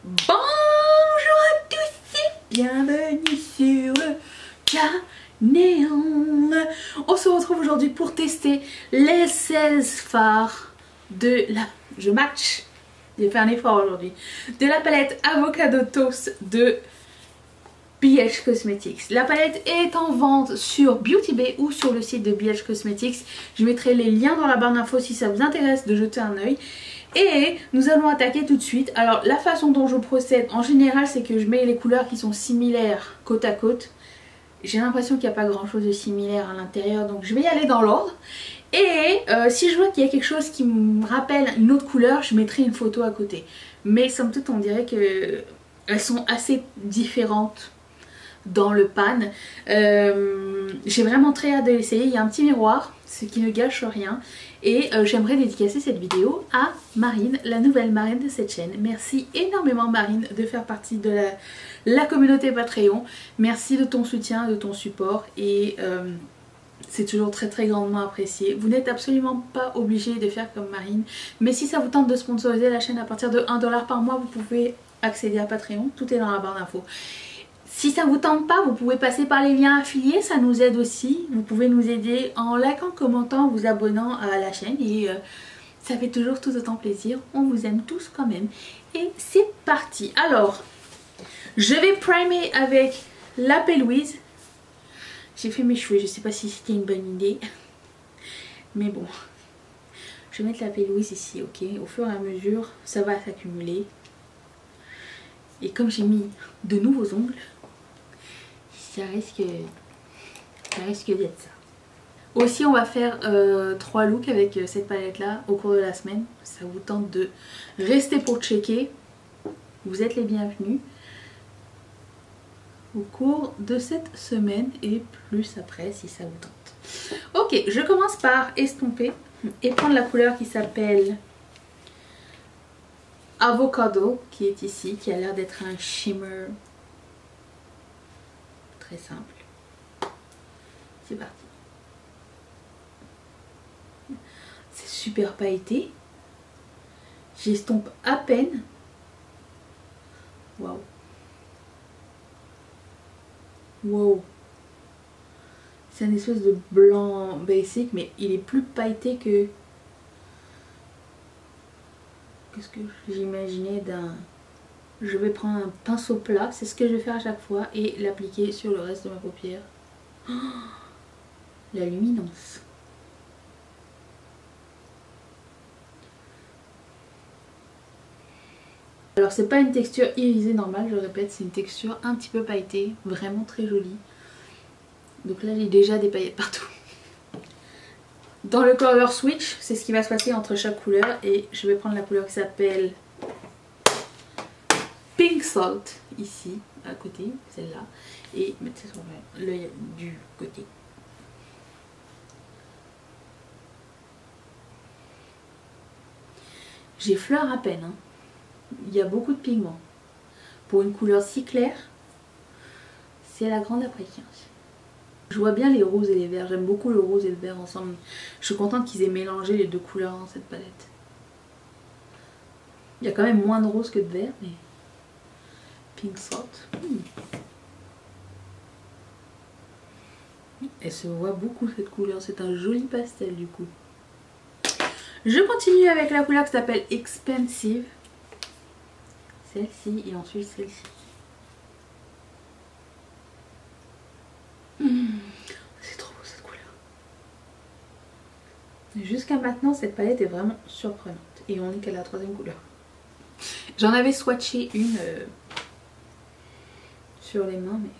Bonjour à tous et bienvenue sur le canal. On se retrouve aujourd'hui pour tester les 16 fards de la... Je match, j'ai fait un effort aujourd'hui. De la palette Avocado Toast de BH Cosmetics. La palette est en vente sur Beauty Bay ou sur le site de BH Cosmetics. Je mettrai les liens dans la barre d'infos si ça vous intéresse de jeter un œil. Et nous allons attaquer tout de suite. Alors la façon dont je procède en général, c'est que je mets les couleurs qui sont similaires côte à côte. J'ai l'impression qu'il n'y a pas grand chose de similaire à l'intérieur, donc je vais y aller dans l'ordre. Et si je vois qu'il y a quelque chose qui me rappelle une autre couleur, je mettrai une photo à côté. Mais somme toute on dirait qu'elles sont assez différentes dans le pan. J'ai vraiment très hâte de l'essayer. Il y a un petit miroir, ce qui ne gâche rien. Et j'aimerais dédicacer cette vidéo à Marine, la nouvelle marraine de cette chaîne. Merci énormément Marine de faire partie de la communauté Patreon. Merci de ton soutien, de ton support. Et c'est toujours très très grandement apprécié. Vous n'êtes absolument pas obligé de faire comme Marine. Mais si ça vous tente de sponsoriser la chaîne à partir de 1 $ par mois, vous pouvez accéder à Patreon. Tout est dans la barre d'infos. Si ça vous tente pas, vous pouvez passer par les liens affiliés, ça nous aide aussi. Vous pouvez nous aider en likant, commentant, vous abonnant à la chaîne et ça fait toujours tout autant plaisir. On vous aime tous quand même. Et c'est parti. Alors, je vais primer avec la P-Louise. J'ai fait mes cheveux, je sais pas si c'était une bonne idée. Mais bon, je vais mettre la P-Louise ici, ok. Au fur et à mesure, ça va s'accumuler. Et comme j'ai mis de nouveaux ongles, ça risque d'être ça. Aussi on va faire 3 looks avec cette palette là au cours de la semaine. Ça vous tente de rester pour checker, vous êtes les bienvenus au cours de cette semaine et plus après si ça vous tente. Ok, je commence par estomper et prendre la couleur qui s'appelle Avocado, qui est ici, qui a l'air d'être un shimmer très simple. C'est parti. C'est super pailleté. J'estompe à peine. Waouh. Wow. C'est une espèce de blanc basic, mais il est plus pailleté que ce que j'imaginais d'un... Je vais prendre un pinceau plat, c'est ce que je vais faire à chaque fois, et l'appliquer sur le reste de ma paupière. Oh, la luminance. Alors c'est pas une texture irisée normale, je répète, c'est une texture un petit peu pailletée, vraiment très jolie. Donc là j'ai déjà des paillettes partout. Dans le color switch, c'est ce qui va se passer entre chaque couleur, et je vais prendre la couleur qui s'appelle Pink Salt, ici, à côté, celle-là, et mettre sur l'œil du côté. J'effleure à peine, hein. Il y a beaucoup de pigments. Pour une couleur si claire, c'est la grande appréciation. Je vois bien les roses et les verts, j'aime beaucoup le rose et le vert ensemble. Je suis contente qu'ils aient mélangé les deux couleurs dans cette palette. Il y a quand même moins de rose que de vert, mais... Pink Salt. Elle se voit beaucoup cette couleur, c'est un joli pastel du coup. Je continue avec la couleur qui s'appelle Expensive. Celle-ci et ensuite celle-ci. C'est trop beau cette couleur. Jusqu'à maintenant cette palette est vraiment surprenante. Et on est qu'à la 3e couleur. J'en avais swatché une sur les mains, mais...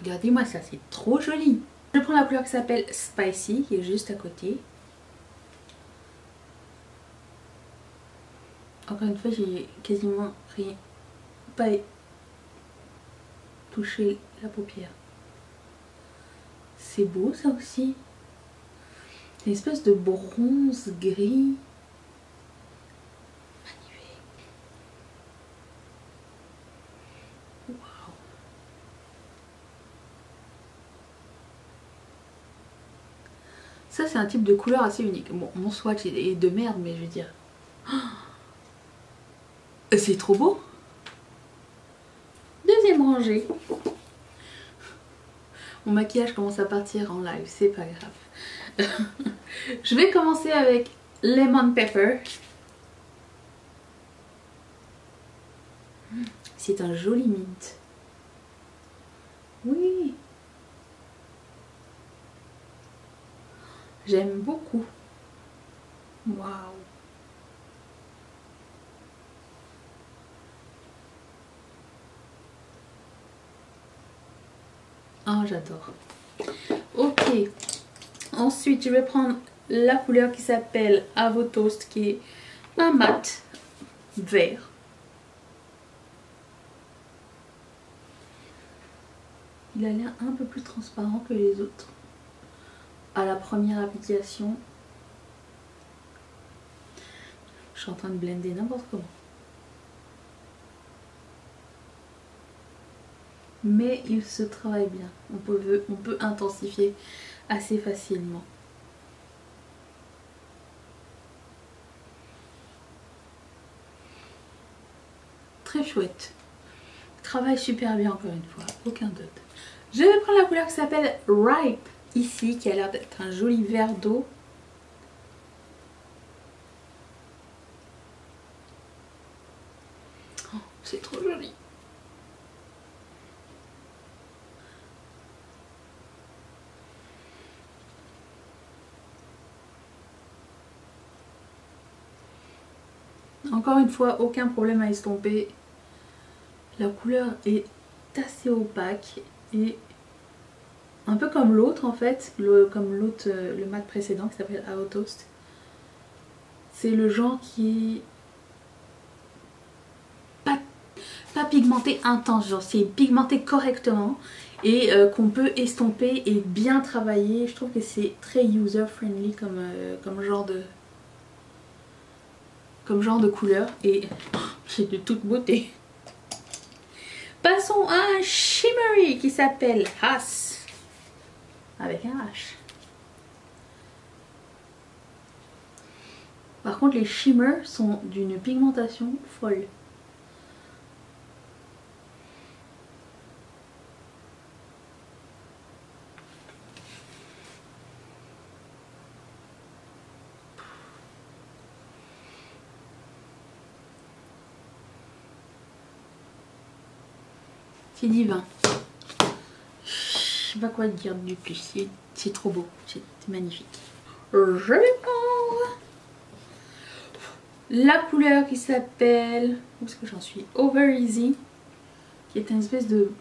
Regardez-moi ça, c'est trop joli. Je prends la couleur qui s'appelle Spicy, qui est juste à côté. Encore une fois, j'ai quasiment rien, pas touché la paupière. C'est beau ça aussi. C'est une espèce de bronze gris. Magnifique. Waouh. Ça c'est un type de couleur assez unique. Bon, mon swatch est de merde, mais je veux dire, C'est trop beau. Deuxième rangée. Mon maquillage commence à partir en live, c'est pas grave. Je vais commencer avec Lemon Pepper. C'est un joli mint. Oui. J'aime beaucoup. Waouh. Ah, j'adore. Ok. Ensuite, je vais prendre la couleur qui s'appelle Avo Toast, qui est un mat vert. Il a l'air un peu plus transparent que les autres. À la première application, je suis en train de blender n'importe comment. Mais il se travaille bien. On peut intensifier assez facilement. Très chouette. Travaille super bien encore une fois, aucun doute. Je vais prendre la couleur qui s'appelle Ripe ici, qui a l'air d'être un joli vert d'eau. Oh, c'est trop joli. Encore une fois, aucun problème à estomper. La couleur est assez opaque et un peu comme l'autre en fait, le mat précédent qui s'appelle Avo Toast. C'est le genre qui est pas pigmenté intense, genre c'est pigmenté correctement et qu'on peut estomper et bien travailler. Je trouve que c'est très user friendly comme genre de couleur et c'est de toute beauté. Passons à un shimmery qui s'appelle Hass avec un H. Par contre les shimmers sont d'une pigmentation folle. C'est divin. Je sais pas quoi dire du plus. C'est trop beau. C'est magnifique. Je vais prendre la couleur qui s'appelle, où est-ce que j'en suis, Over Easy, qui est une espèce de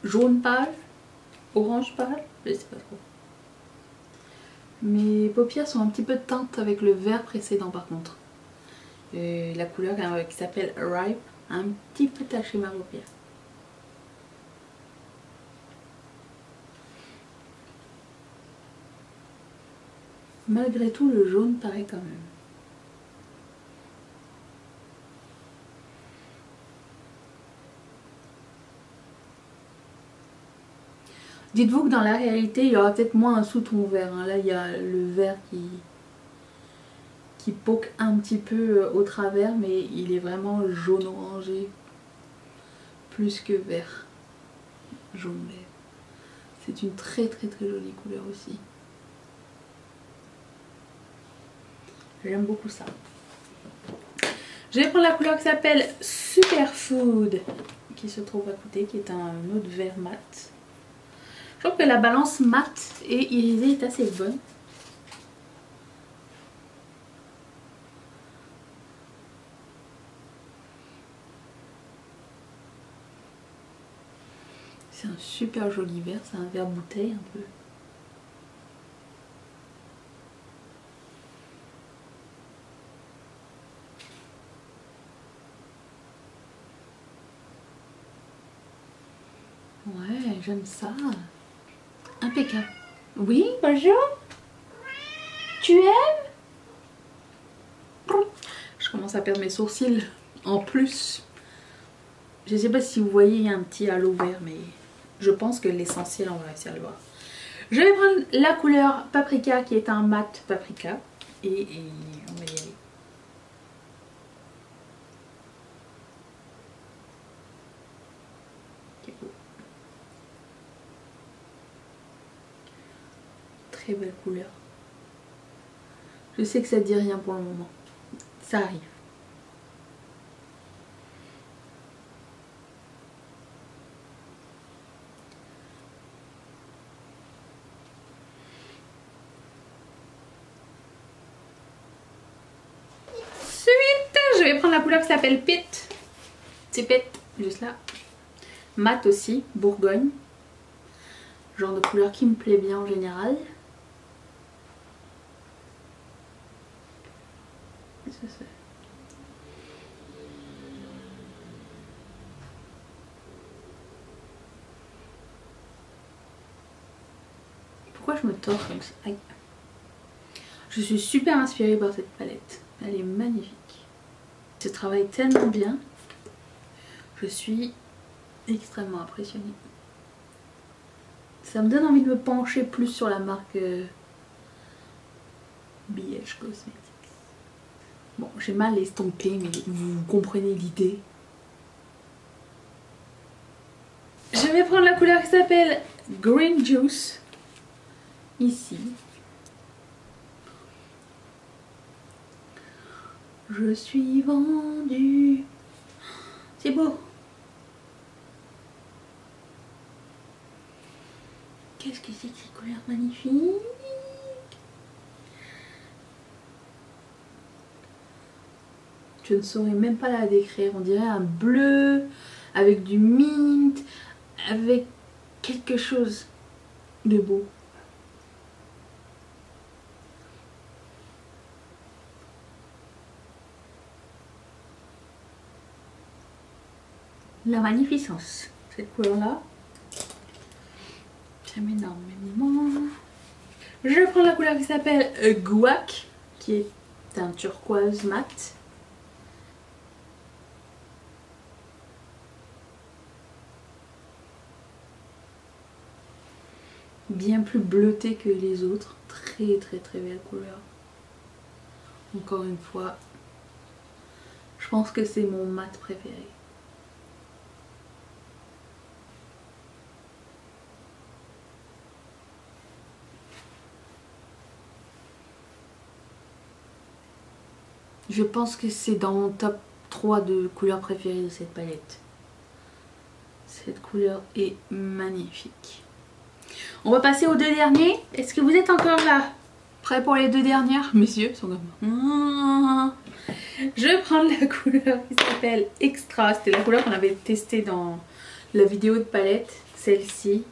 jaune pâle, orange pâle, je sais pas trop. Mes paupières sont un petit peu teintes avec le vert précédent par contre. Et la couleur qui s'appelle Ripe a un petit peu taché ma paupière. Malgré tout, le jaune paraît quand même. Dites-vous que dans la réalité, il y aura peut-être moins un sous-ton vert. Hein. Là, il y a le vert qui poque un petit peu au travers, mais il est vraiment jaune-orangé. Plus que vert. Jaune-vert. C'est une très jolie couleur aussi. J'aime beaucoup ça. Je vais prendre la couleur qui s'appelle Superfood, qui se trouve à côté, qui est un autre vert mat. Je trouve que la balance mat et irisé est assez bonne. C'est un super joli vert, c'est un vert bouteille un peu. Ouais, j'aime ça. Impeccable. Oui, bonjour. Tu aimes? Je commence à perdre mes sourcils en plus. Je sais pas si vous voyez, il y a un petit halo vert, mais je pense que l'essentiel, on va réussir à le voir. Je vais prendre la couleur Paprika qui est un mat paprika et on va y aller. très belle couleur. Je sais que ça dit rien pour le moment. Ça arrive. Ensuite, je vais prendre la couleur qui s'appelle Pit. C'est Pit, juste là. Mat aussi, Bourgogne. Genre de couleur qui me plaît bien en général. Pourquoi je me tords comme ça? Aïe. Je suis super inspirée par cette palette. Elle est magnifique. Elle se travaille tellement bien. Je suis extrêmement impressionnée. Ça me donne envie de me pencher plus sur la marque BH Cosmetics. Bon, j'ai mal estompé, mais vous comprenez l'idée. Je vais prendre la couleur qui s'appelle Green Juice. Ici. Je suis vendue. C'est beau. Qu'est-ce que c'est que cette couleur magnifique? Je ne saurais même pas la décrire. On dirait un bleu avec du mint, avec quelque chose de beau. La magnificence, cette couleur-là. J'aime énormément. Je prends la couleur qui s'appelle Guac, qui est un turquoise mat. Bien plus bleuté que les autres. Très très très belle couleur. Encore une fois, je pense que c'est mon mat préféré. Je pense que c'est dans mon top 3 de couleurs préférées de cette palette. Cette couleur est magnifique. On va passer aux deux derniers. Est-ce que vous êtes encore là? Prêts pour les deux dernières? Messieurs sont comme... Je vais prendre la couleur qui s'appelle Extra. C'était la couleur qu'on avait testée dans la vidéo de palette. Celle-ci.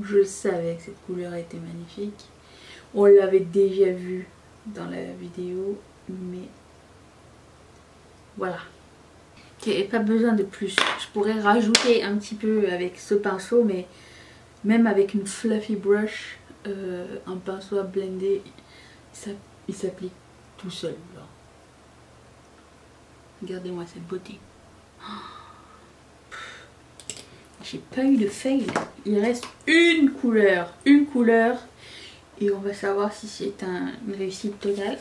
Je savais que cette couleur était magnifique. On l'avait déjà vue dans la vidéo, mais voilà. Ok, pas besoin de plus. Je pourrais rajouter un petit peu avec ce pinceau, mais même avec une fluffy brush, un pinceau à blender, il s'applique tout seul. Regardez-moi cette beauté. J'ai pas eu de fail. Il reste une couleur, et on va savoir si c'est une réussite totale.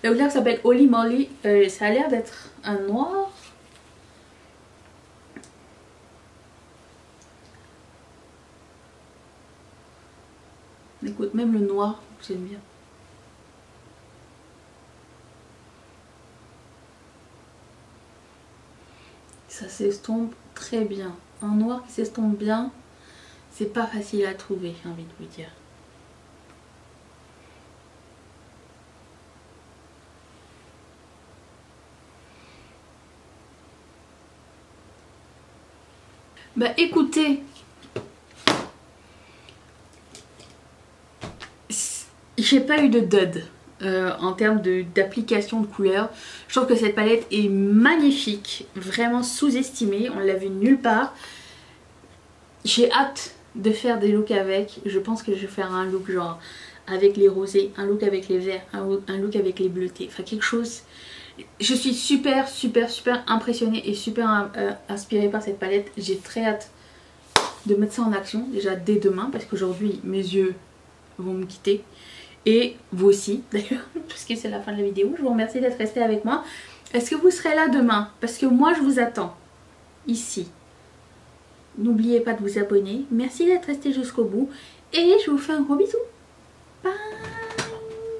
La couleur s'appelle Holy Moly. Ça a l'air d'être un noir. Écoute, même le noir, j'aime bien. Ça s'estompe très bien. Un noir qui s'estompe bien, c'est pas facile à trouver, j'ai envie de vous dire. Bah écoutez, j'ai pas eu de dud en termes d'application de couleurs. Je trouve que cette palette est magnifique, vraiment sous-estimée, on l'a vu nulle part. J'ai hâte de faire des looks avec. Je pense que je vais faire un look genre avec les rosés, un look avec les verts, un look avec les bleutés, enfin quelque chose. Je suis super impressionnée et super inspirée par cette palette. J'ai très hâte de mettre ça en action déjà dès demain, parce qu'aujourd'hui mes yeux vont me quitter. Et vous aussi d'ailleurs, puisque c'est la fin de la vidéo. Je vous remercie d'être resté avec moi. Est-ce que vous serez là demain? Parce que moi je vous attends ici N'oubliez pas de vous abonner. Merci d'être resté jusqu'au bout. Et je vous fais un gros bisou. Bye.